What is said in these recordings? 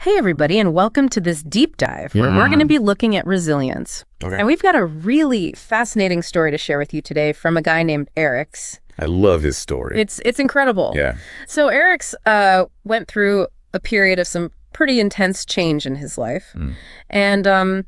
Hey, everybody, and welcome to this deep dive where we're going to be looking at resilience. Okay. And we've got a really fascinating story to share with you today from a guy named Erix. I love his story. It's incredible. Yeah. So Erix went through a period of some pretty intense change in his life and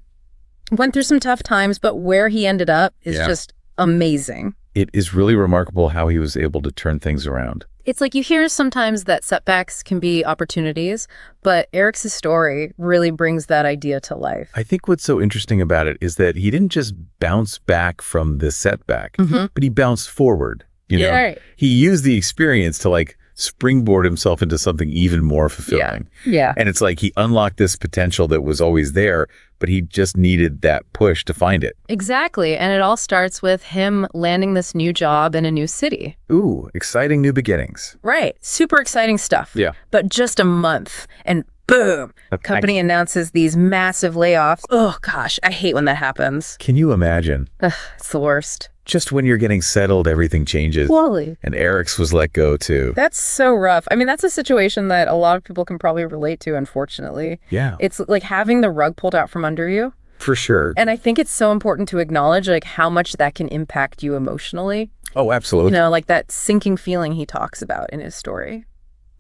went through some tough times, but where he ended up is just amazing. It is really remarkable how he was able to turn things around. It's like you hear sometimes that setbacks can be opportunities, but Erix's story really brings that idea to life. I think what's so interesting about it is that he didn't just bounce back from the setback, but he bounced forward. You know, right. He used the experience to springboard himself into something even more fulfilling. Yeah. And it's like he unlocked this potential that was always there, but he just needed that push to find it. Exactly. And it all starts with him landing this new job in a new city. Ooh, exciting new beginnings. Right. Super exciting stuff. Yeah. But just a month and boom, company announces these massive layoffs. Oh, gosh, I hate when that happens. Can you imagine? Ugh, it's the worst. Just when you're getting settled, everything changes. Totally. And Erix was let go too. That's so rough. I mean, that's a situation that a lot of people can probably relate to, unfortunately. Yeah. It's like having the rug pulled out from under you. For sure. And I think it's so important to acknowledge how much that can impact you emotionally. Oh, absolutely. You know, like that sinking feeling he talks about in his story.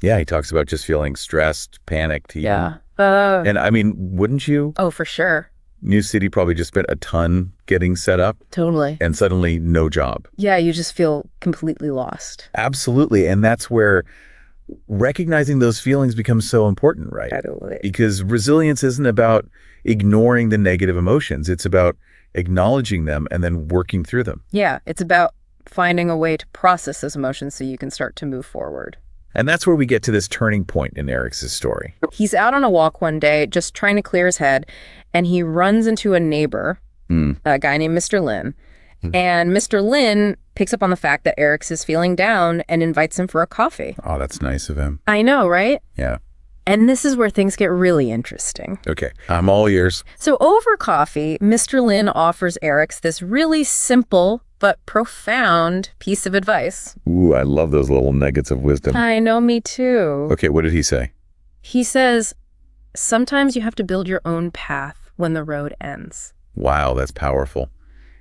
Yeah, he talks about just feeling stressed, panicked. Yeah. And I mean, wouldn't you? Oh, for sure. New city probably just spent a ton getting set up. Totally. And suddenly no job. Yeah, you just feel completely lost. Absolutely. And that's where recognizing those feelings becomes so important, right? Totally. Because resilience isn't about ignoring the negative emotions. It's about acknowledging them and then working through them. Yeah, it's about finding a way to process those emotions so you can start to move forward. And that's where we get to this turning point in Erix's story. He's out on a walk one day, just trying to clear his head, and he runs into a neighbor, a guy named Mr. Lin. And Mr. Lin picks up on the fact that Erix is feeling down and invites him for a coffee. Oh, that's nice of him. I know, right? Yeah. And this is where things get really interesting. Okay, I'm all ears. So over coffee, Mr. Lin offers Erix this really simple but profound piece of advice. Ooh, I love those little nuggets of wisdom. I know, me too. Okay, what did he say? He says, sometimes you have to build your own path when the road ends. Wow, that's powerful.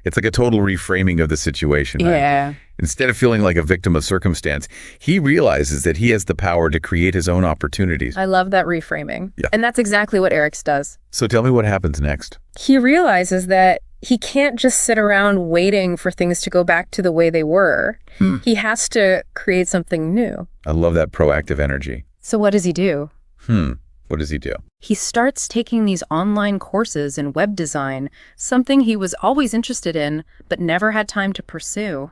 It's like a total reframing of the situation. Right? Yeah. Instead of feeling like a victim of circumstance, he realizes that he has the power to create his own opportunities. I love that reframing. Yeah. And that's exactly what Erix does. So tell me what happens next. He realizes that he can't just sit around waiting for things to go back to the way they were. He has to create something new. I love that proactive energy. So what does he do? What does he do? He starts taking these online courses in web design, something he was always interested in, but never had time to pursue.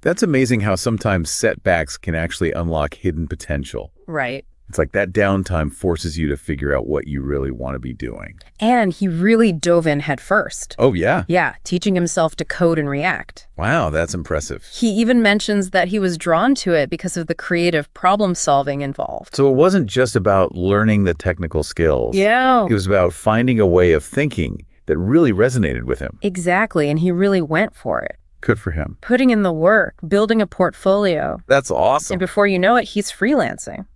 That's amazing how sometimes setbacks can actually unlock hidden potential. Right. It's like that downtime forces you to figure out what you really want to be doing. And he really dove in head first. Oh, yeah? Yeah, teaching himself to code and react. Wow, that's impressive. He even mentions that he was drawn to it because of the creative problem solving involved. So it wasn't just about learning the technical skills. Yeah. It was about finding a way of thinking that really resonated with him. Exactly, and he really went for it. Good for him. Putting in the work, building a portfolio. That's awesome. And before you know it, he's freelancing.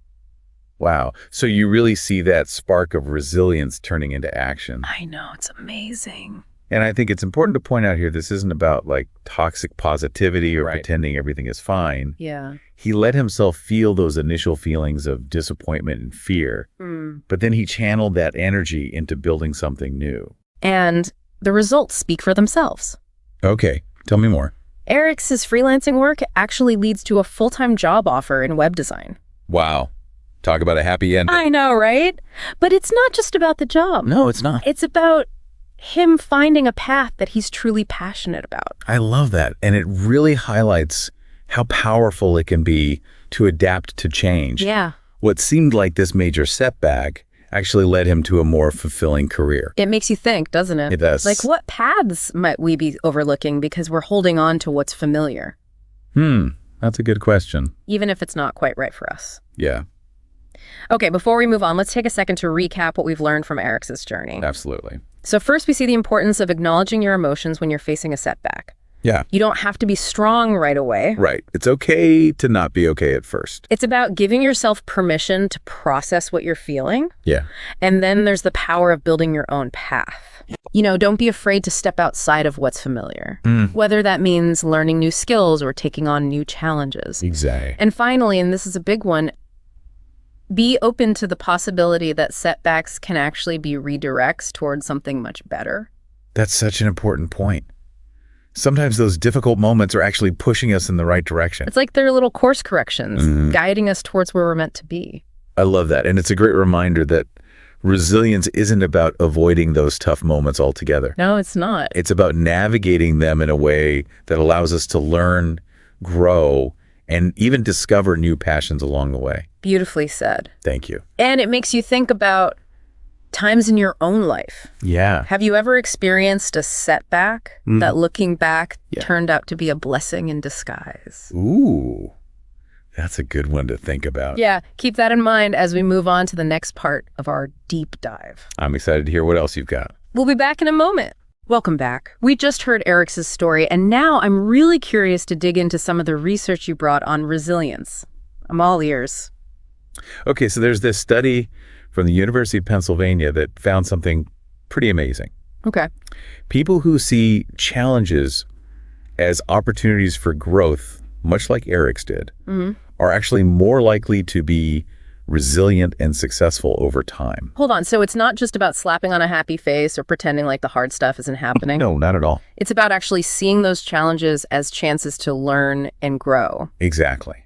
Wow. So you really see that spark of resilience turning into action. I know, it's amazing. And I think it's important to point out here, this isn't about toxic positivity or pretending everything is fine. Yeah. He let himself feel those initial feelings of disappointment and fear, but then he channeled that energy into building something new. And the results speak for themselves. Okay, tell me more. Erix's freelancing work actually leads to a full-time job offer in web design. Wow. Talk about a happy ending. I know, right? But it's not just about the job. No, it's not. It's about him finding a path that he's truly passionate about. I love that. And it really highlights how powerful it can be to adapt to change. Yeah. What seemed like this major setback actually led him to a more fulfilling career. It makes you think, doesn't it? It does. Like, what paths might we be overlooking because we're holding on to what's familiar? That's a good question. Even if it's not quite right for us. Yeah. Okay, before we move on, let's take a second to recap what we've learned from Erix's journey. Absolutely. So first, we see the importance of acknowledging your emotions when you're facing a setback. Yeah. You don't have to be strong right away. Right. It's okay to not be okay at first. It's about giving yourself permission to process what you're feeling. Yeah. And then there's the power of building your own path. Don't be afraid to step outside of what's familiar, whether that means learning new skills or taking on new challenges. Exactly. And finally, and this is a big one, be open to the possibility that setbacks can actually be redirects towards something much better. That's such an important point. Sometimes those difficult moments are actually pushing us in the right direction. It's like they're little course corrections, guiding us towards where we're meant to be. I love that. And it's a great reminder that resilience isn't about avoiding those tough moments altogether. No, it's not. It's about navigating them in a way that allows us to learn, grow, and even discover new passions along the way. Beautifully said. Thank you. And it makes you think about times in your own life. Yeah. Have you ever experienced a setback that looking back turned out to be a blessing in disguise? Ooh, that's a good one to think about. Yeah, keep that in mind as we move on to the next part of our deep dive. I'm excited to hear what else you've got. We'll be back in a moment. Welcome back. We just heard Erix's story, and now I'm really curious to dig into some of the research you brought on resilience. I'm all ears. Okay, so there's this study from the University of Pennsylvania that found something pretty amazing. Okay. People who see challenges as opportunities for growth, much like Erix did, are actually more likely to be resilient and successful over time. Hold on. So it's not just about slapping on a happy face or pretending like the hard stuff isn't happening? No, not at all. It's about actually seeing those challenges as chances to learn and grow. Exactly.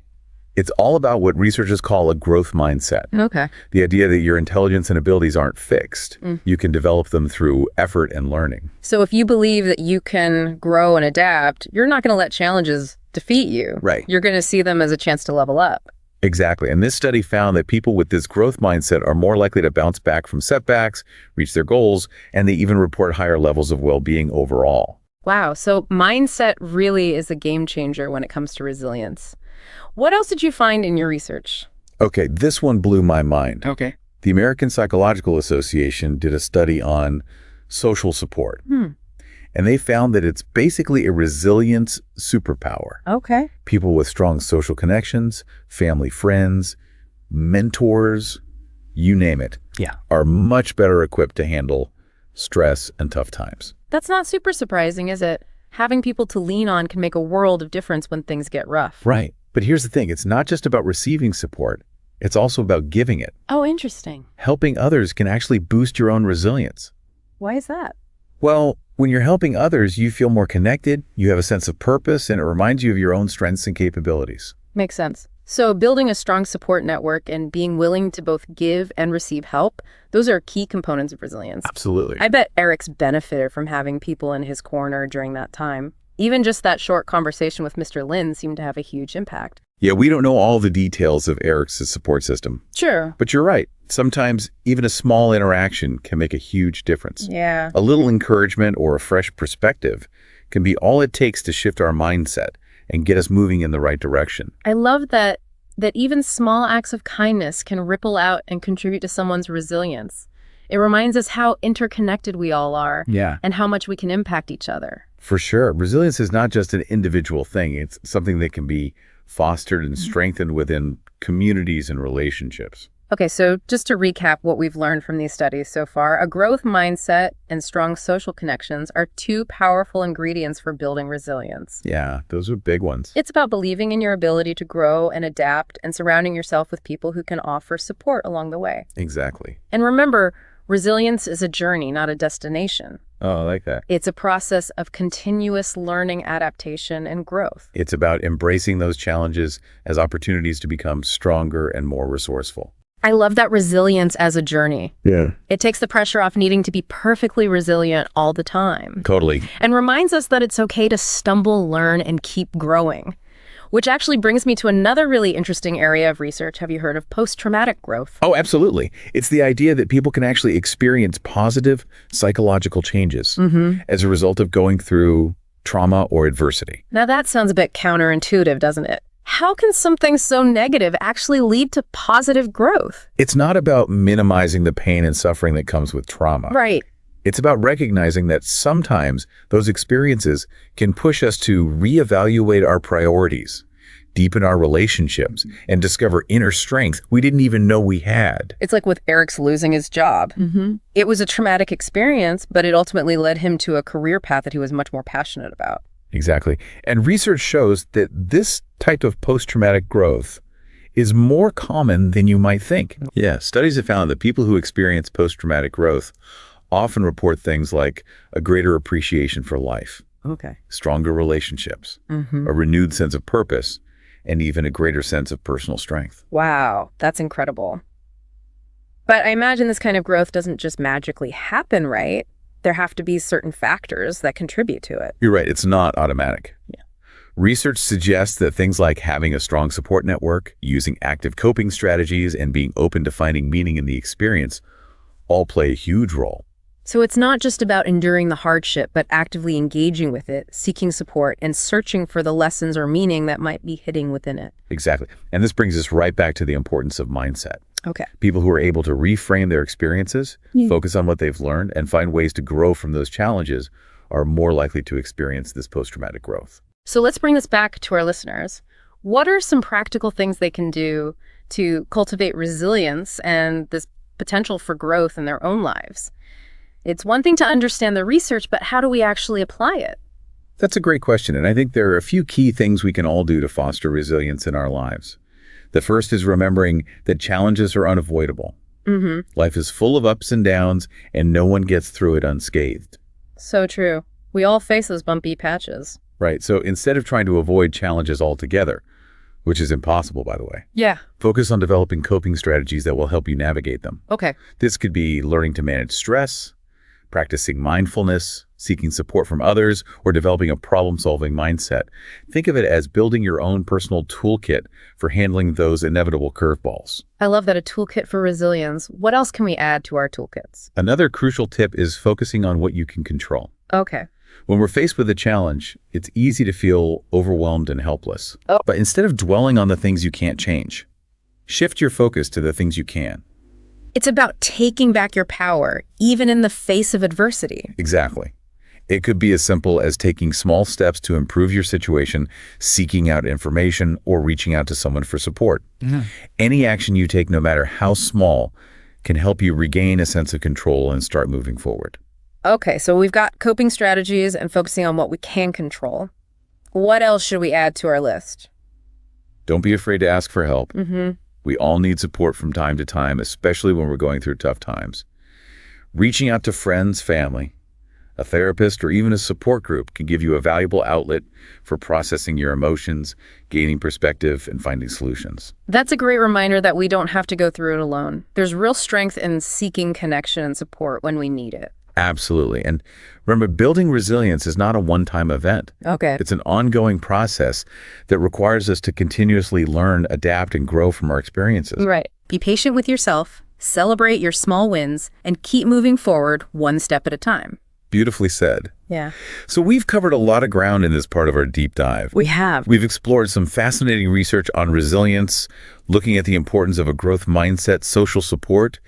It's all about what researchers call a growth mindset. Okay. The idea that your intelligence and abilities aren't fixed. You can develop them through effort and learning. So if you believe that you can grow and adapt, you're not going to let challenges defeat you. Right. You're going to see them as a chance to level up. Exactly. And this study found that people with this growth mindset are more likely to bounce back from setbacks, reach their goals, and they even report higher levels of well-being overall. Wow. So mindset really is a game changer when it comes to resilience. What else did you find in your research? Okay, this one blew my mind. Okay. The American Psychological Association did a study on social support. And they found that it's basically a resilience superpower. Okay. People with strong social connections, family friends, mentors, you name it, are much better equipped to handle stress and tough times. That's not super surprising, is it? Having people to lean on can make a world of difference when things get rough. Right. But here's the thing. It's not just about receiving support. It's also about giving it. Oh, interesting. Helping others can actually boost your own resilience. Why is that? Well, when you're helping others, you feel more connected, you have a sense of purpose, and it reminds you of your own strengths and capabilities. Makes sense. So building a strong support network and being willing to both give and receive help, those are key components of resilience. Absolutely. I bet Erix benefited from having people in his corner during that time. Even just that short conversation with Mr. Lin seemed to have a huge impact. Yeah, we don't know all the details of Erix's support system. Sure. But you're right. Sometimes even a small interaction can make a huge difference. Yeah. A little encouragement or a fresh perspective can be all it takes to shift our mindset and get us moving in the right direction. I love that even small acts of kindness can ripple out and contribute to someone's resilience. It reminds us how interconnected we all are. Yeah. And how much we can impact each other. For sure. Resilience is not just an individual thing. It's something that can be fostered and strengthened within communities and relationships. Okay, so just to recap what we've learned from these studies so far, a growth mindset and strong social connections are two powerful ingredients for building resilience. Yeah, those are big ones. It's about believing in your ability to grow and adapt and surrounding yourself with people who can offer support along the way. Exactly. And remember, resilience is a journey, not a destination. Oh, I like that. It's a process of continuous learning, adaptation, and growth. It's about embracing those challenges as opportunities to become stronger and more resourceful. I love that resilience as a journey. Yeah. It takes the pressure off needing to be perfectly resilient all the time. Totally. And reminds us that it's okay to stumble, learn, and keep growing. Which actually brings me to another really interesting area of research. Have you heard of post-traumatic growth? Oh, absolutely. It's the idea that people can actually experience positive psychological changes as a result of going through trauma or adversity. Now that sounds a bit counterintuitive, doesn't it? How can something so negative actually lead to positive growth? It's not about minimizing the pain and suffering that comes with trauma. Right. It's about recognizing that sometimes those experiences can push us to reevaluate our priorities, deepen our relationships, and discover inner strength we didn't even know we had. It's like with Eric's losing his job. It was a traumatic experience, but it ultimately led him to a career path that he was much more passionate about. Exactly. And research shows that this type of post-traumatic growth is more common than you might think. Yeah, studies have found that people who experience post-traumatic growth often report things like a greater appreciation for life, stronger relationships, a renewed sense of purpose, and even a greater sense of personal strength. Wow, that's incredible. But I imagine this kind of growth doesn't just magically happen, right? There have to be certain factors that contribute to it. You're right, it's not automatic. Research suggests that things like having a strong support network, using active coping strategies, and being open to finding meaning in the experience all play a huge role. So it's not just about enduring the hardship, but actively engaging with it, seeking support, and searching for the lessons or meaning that might be hidden within it. Exactly. And this brings us right back to the importance of mindset. Okay. People who are able to reframe their experiences, focus on what they've learned, and find ways to grow from those challenges are more likely to experience this post-traumatic growth. So let's bring this back to our listeners. What are some practical things they can do to cultivate resilience and this potential for growth in their own lives? It's one thing to understand the research, but how do we actually apply it? That's a great question, and I think there are a few key things we can all do to foster resilience in our lives. The first is remembering that challenges are unavoidable. Life is full of ups and downs, and no one gets through it unscathed. So true. We all face those bumpy patches. Right, so instead of trying to avoid challenges altogether, which is impossible, by the way, focus on developing coping strategies that will help you navigate them. Okay. This could be learning to manage stress, practicing mindfulness, seeking support from others, or developing a problem-solving mindset. Think of it as building your own personal toolkit for handling those inevitable curveballs. I love that, a toolkit for resilience. What else can we add to our toolkits? Another crucial tip is focusing on what you can control. Okay. When we're faced with a challenge, it's easy to feel overwhelmed and helpless. But instead of dwelling on the things you can't change, shift your focus to the things you can. It's about taking back your power, even in the face of adversity. Exactly. It could be as simple as taking small steps to improve your situation, seeking out information, or reaching out to someone for support. Any action you take, no matter how small, can help you regain a sense of control and start moving forward. Okay, so we've got coping strategies and focusing on what we can control. What else should we add to our list? Don't be afraid to ask for help. We all need support from time to time, especially when we're going through tough times. Reaching out to friends, family, a therapist, or even a support group can give you a valuable outlet for processing your emotions, gaining perspective, and finding solutions. That's a great reminder that we don't have to go through it alone. There's real strength in seeking connection and support when we need it. Absolutely. And remember, building resilience is not a one-time event. Okay. It's an ongoing process that requires us to continuously learn, adapt, and grow from our experiences. Right. Be patient with yourself, celebrate your small wins, and keep moving forward one step at a time. Beautifully said. Yeah. So we've covered a lot of ground in this part of our deep dive. We have. We've explored some fascinating research on resilience, looking at the importance of a growth mindset, social support,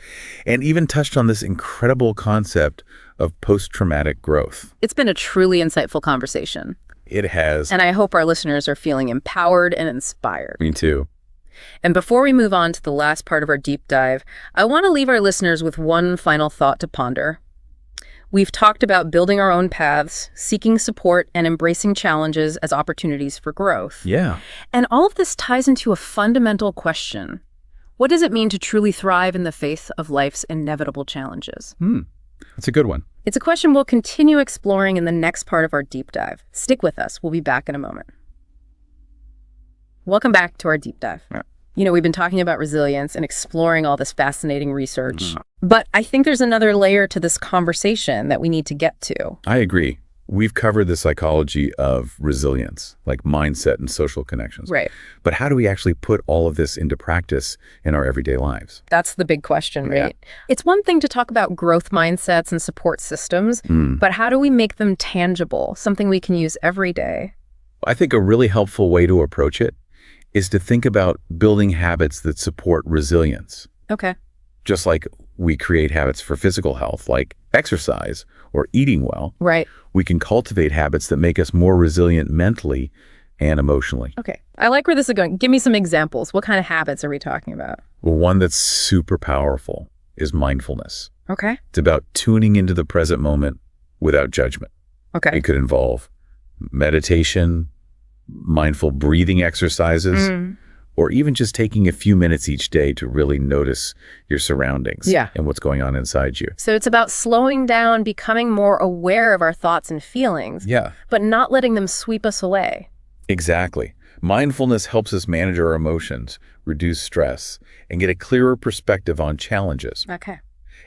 and even touched on this incredible concept of post-traumatic growth. It's been a truly insightful conversation. It has. And I hope our listeners are feeling empowered and inspired. Me too. And before we move on to the last part of our deep dive, I want to leave our listeners with one final thought to ponder. We've talked about building our own paths, seeking support, and embracing challenges as opportunities for growth. Yeah. And all of this ties into a fundamental question. What does it mean to truly thrive in the face of life's inevitable challenges? That's a good one. It's a question we'll continue exploring in the next part of our deep dive. Stick with us. We'll be back in a moment. Welcome back to our deep dive. Yeah. You know, we've been talking about resilience and exploring all this fascinating research. But I think there's another layer to this conversation that we need to get to. I agree. We've covered the psychology of resilience, like mindset and social connections. Right. But how do we actually put all of this into practice in our everyday lives? That's the big question, right? Yeah. It's one thing to talk about growth mindsets and support systems, but how do we make them tangible, something we can use every day? I think a really helpful way to approach it is to think about building habits that support resilience. Okay. Just like we create habits for physical health, like exercise or eating well, Right. we can cultivate habits that make us more resilient mentally and emotionally. Okay. I like where this is going. Give me some examples. What kind of habits are we talking about? Well, one that's super powerful is mindfulness. Okay. It's about tuning into the present moment without judgment. Okay. It could involve meditation, mindful breathing exercises, or even just taking a few minutes each day to really notice your surroundings and what's going on inside you. So it's about slowing down, becoming more aware of our thoughts and feelings, but not letting them sweep us away. Exactly. Mindfulness helps us manage our emotions, reduce stress, and get a clearer perspective on challenges. Okay.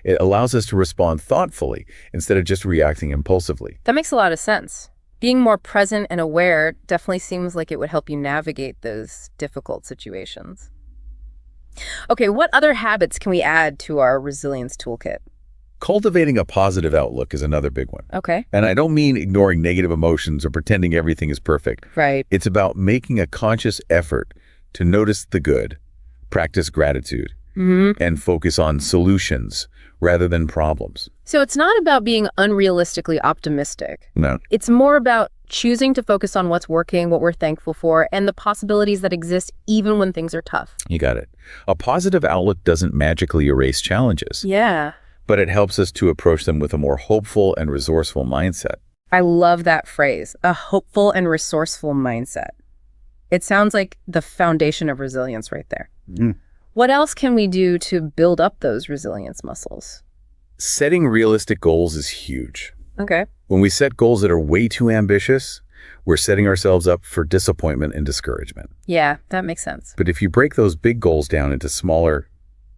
It allows us to respond thoughtfully instead of just reacting impulsively. That makes a lot of sense. Being more present and aware definitely seems like it would help you navigate those difficult situations. Okay, what other habits can we add to our resilience toolkit? Cultivating a positive outlook is another big one. Okay. And I don't mean ignoring negative emotions or pretending everything is perfect. Right. It's about making a conscious effort to notice the good, practice gratitude, and focus on solutions rather than problems. So it's not about being unrealistically optimistic. No. It's more about choosing to focus on what's working, what we're thankful for, and the possibilities that exist even when things are tough. You got it. A positive outlook doesn't magically erase challenges. Yeah. But it helps us to approach them with a more hopeful and resourceful mindset. I love that phrase, a hopeful and resourceful mindset. It sounds like the foundation of resilience right there. What else can we do to build up those resilience muscles? Setting realistic goals is huge. Okay. When we set goals that are way too ambitious, we're setting ourselves up for disappointment and discouragement. Yeah, that makes sense. But if you break those big goals down into smaller,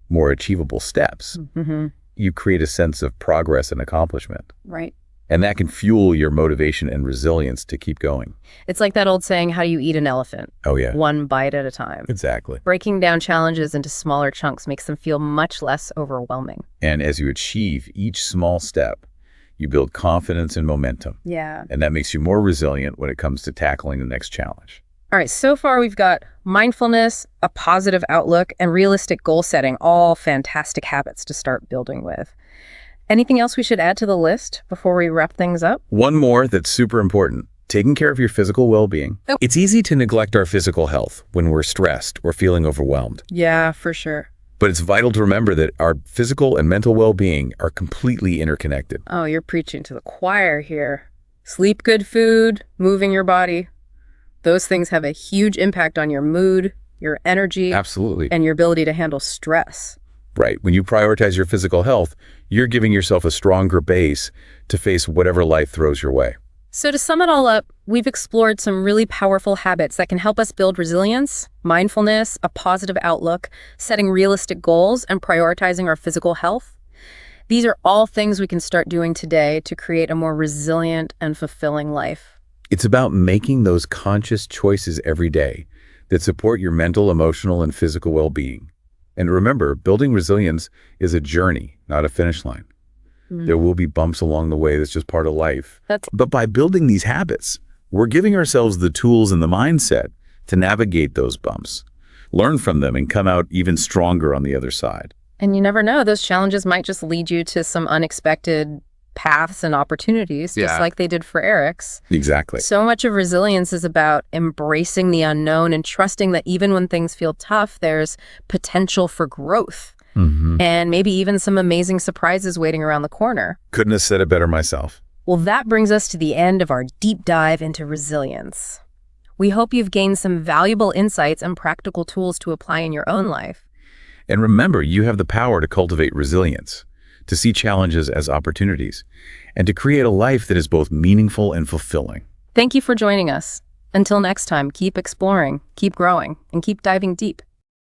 more achievable steps, you create a sense of progress and accomplishment. Right. And that can fuel your motivation and resilience to keep going. It's like that old saying, how do you eat an elephant? Oh, yeah. One bite at a time. Exactly. Breaking down challenges into smaller chunks makes them feel much less overwhelming. And as you achieve each small step, you build confidence and momentum. Yeah. And that makes you more resilient when it comes to tackling the next challenge. All right, so far we've got mindfulness, a positive outlook, and realistic goal setting, all fantastic habits to start building with. Anything else we should add to the list before we wrap things up? One more that's super important, taking care of your physical well-being. Oh. It's easy to neglect our physical health when we're stressed or feeling overwhelmed. Yeah, for sure. But it's vital to remember that our physical and mental well-being are completely interconnected. Oh, you're preaching to the choir here. Sleep good food, moving your body. Those things have a huge impact on your mood, your energy, Absolutely. and your ability to handle stress. Right. When you prioritize your physical health, you're giving yourself a stronger base to face whatever life throws your way. So to sum it all up, we've explored some really powerful habits that can help us build resilience, mindfulness, a positive outlook, setting realistic goals, and prioritizing our physical health. These are all things we can start doing today to create a more resilient and fulfilling life. It's about making those conscious choices every day that support your mental, emotional, and physical well-being. And remember, building resilience is a journey, not a finish line. There will be bumps along the way. That's just part of life. But by building these habits, we're giving ourselves the tools and the mindset to navigate those bumps, learn from them, and come out even stronger on the other side. And you never know, those challenges might just lead you to some unexpected paths and opportunities, just like they did for Erix. Exactly. So much of resilience is about embracing the unknown and trusting that even when things feel tough, there's potential for growth. And maybe even some amazing surprises waiting around the corner. Couldn't have said it better myself. Well, that brings us to the end of our deep dive into resilience. We hope you've gained some valuable insights and practical tools to apply in your own life. And remember, you have the power to cultivate resilience, to see challenges as opportunities, and to create a life that is both meaningful and fulfilling. Thank you for joining us. Until next time, keep exploring, keep growing, and keep diving deep.